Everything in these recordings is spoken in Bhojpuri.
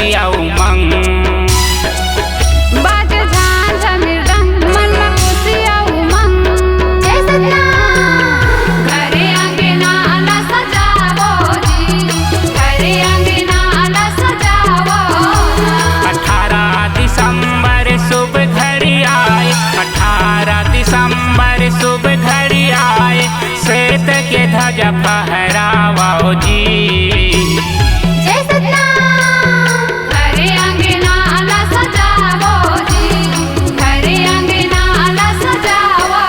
खुशिया उमंग। बाज झांझ मृदंग मन में खुशिया उमंग। जय सतनाम। घरे अंगना ला सजावो जी, घरे अंगना ला सजावो। 18 दिसंबर शुभ घड़ी आए, 18 दिसंबर शुभ घड़ी आए, श्वेत के ध्वजा फहरावो जी। जय सतनाम। घरे अंगना ला सजावो जी, घरे अंगना ला सजावो।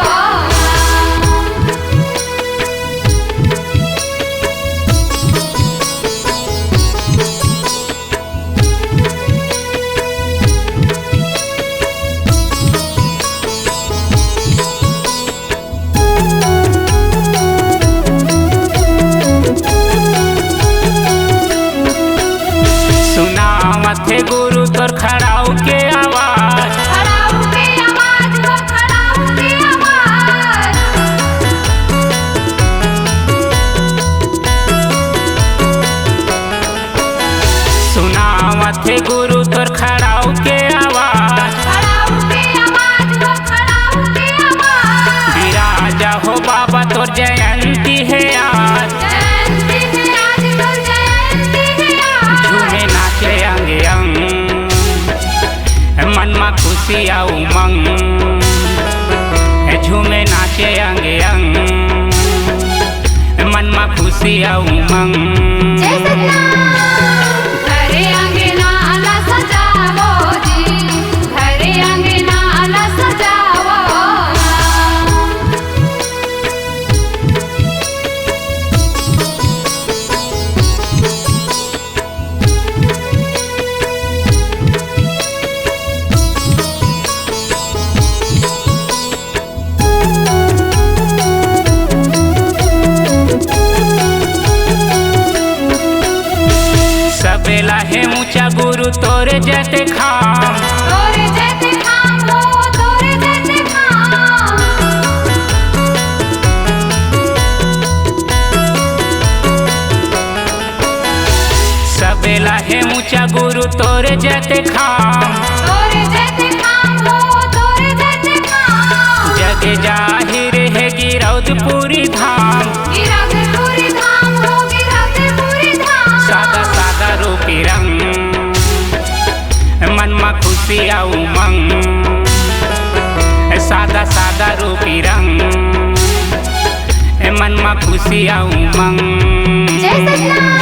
सुनावत है गुरु तोर खड़ाऊ के आवाज, खड़ाऊ के आवाज हो, खड़ाऊ के आवाज। सुनावत है गुरु तोर खड़ाऊ के आवाज। खड़ाऊ के आवाज हो, खड़ाऊ के आवाज। विराजा हो बाबा तोर जयंती है आज, जयंती है आज तो जयंती है आज। झूमे नाचे अंग अंग, मन में खुशिया उमंग। झूमे नाचे अंग अंग, मन में खुशिया उमंग। जय सतनाम। घरे अंगना ला सजावो जी, घरे अंगना ला सजावो। सबेला है ऊंचा गुरु तोरे जैसे खाम, तोरे जैसे खाम हो, तोरे जैसे खाम। सबेला है ऊंचा गुरु तोरे जैसे खाम। तोरे जैसे खाम हो, तोरे जैसे खाम। जग जाहिर है गिरौदपुरी धाम, गिरौदपुरी धाम हो, गिरौदपुरी धाम। सादा सादा रूपी रंग, मन में खुशिया उमंग। सादा सादा रूपी रंग, मन में खुशिया उमंग। जय सतनाम।